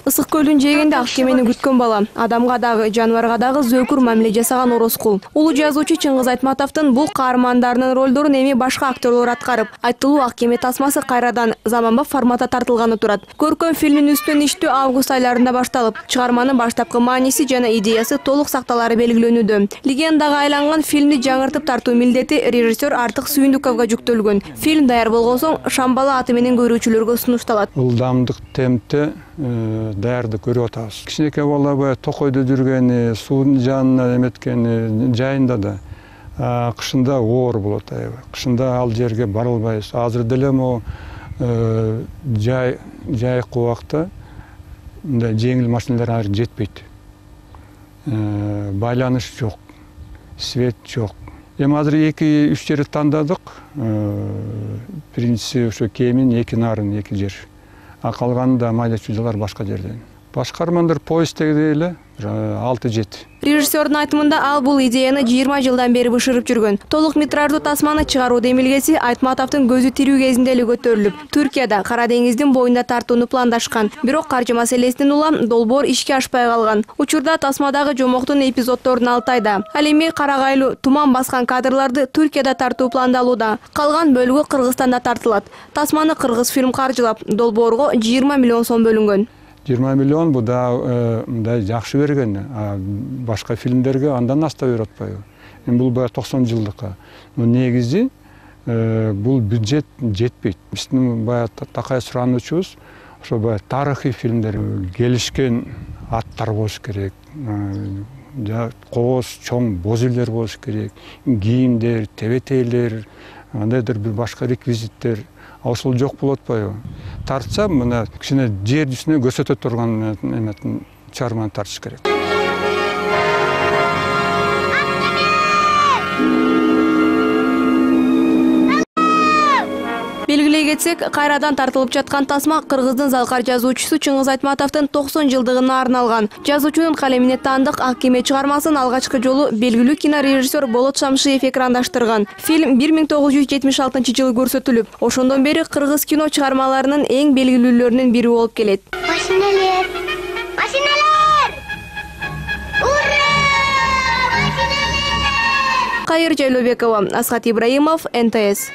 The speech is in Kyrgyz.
Ысык көлүн жегенде ак кемени күткөн бала, адамга дагы, жаныбарга дагы зөөкүр мамиле жасаган Орозкул. Улуу жазуучу Чыңгыз Айтматовдун бул каармандарынын ролдорун эми башка актерлор аткарып, айтылуу ак кеме тасмасы кайрадан заманбап форматта тартылганы турат. Көркөм фильмдин үстүнөн иштөө август айларында башталып, чыгарманын баштапкы мааниси жана идеясы толук сакталары белгилөнүүдө. Легендага айланган фильмди жаңыртып тартуу милдети режиссер Артык Сүйүндүковго жүктөлгөн. Фильм даяр болгон соң Шамбала аты менен көрүүчүлөргө сунушталат. Ылдамдык темпте даярды көрүп атабыз. Кичинекей бала токойдо жүргени, суунун жанына эметкени жайында да кышында оор болот аябай. Кышында ал жерге бара албайбыз. Азыр деле могу жайкы убакта мындай жеңил машиналар жетпейт. Байланыш жок, свет жок. Эми азыр 2-3 жерди тандадык. Биринчиси ошо Кемин, эки Нарын, эки жер. А калганы майда чужалар башка жерден. Башка армандар поезддеги эле 6-7. Режиссердун айтымында ал бул идеяны 20 жылдан бери бышырып жүргөн. Толук метраждуу тасманы чыгаруу демилгеси Айтматовдун көзү тирүү кезинде эле көтөрүлүп, Түркияда Кара деңиздин боюнда тартууну пландашкан. Бирок каржы маселесинин улам долбоор ишке ашпай калган. Учурда тасмадагы жомоктун эпизоддорун Алтайда, ал эми карагайлуу туман баскан кадрларды Түркияда тартуу пландалууда. Калган бөлүгү Кыргызстанда тартылат. Тасманы Кыргыз фильм каржылап, долбоорго 20 миллион сом бөлүнгөн. 20 миллион бу да мындай жакшы берген. Башка фильмдерге андан аста берип атпайбы. Эми бул 90 жылдыкка. Негизи бул бюджет жетпейт. Биздин такай суранычыбыз ошо тарыхый фильмдер, келишкен аттар болуш керек. Кооз чоң боз үйлөр болуш керек. Кийимдер, тебетейлер, андайдыр бир башка реквизиттер. Ошол жок болуп атпайбы? Тартса, мына кичине жер жүзүнө көрсөтө турган чыгарманы тартыш керек. Белгилей кетсек, кайрадан тартылып жаткан тасма Кыргыздын залкар жазуучусу Чыңгыз Айтматовдун 90 жылдыгына арналган. Жазуучунун калемине таандык ак кеме чыгармасын алгачкы жолу белгилүү кинорежиссер Болот Шамшиев экрандаштырган. Фильм 1976 жылы көрсөтүлүп, ошондон бери кыргыз кино чыгармаларынын эң белгилүүлөрүнүн бири болуп келет. Машиналар! Машиналар! Ура! Машиналар! Кайыр Жайлообекова, Асхат Ибраимов, НТС.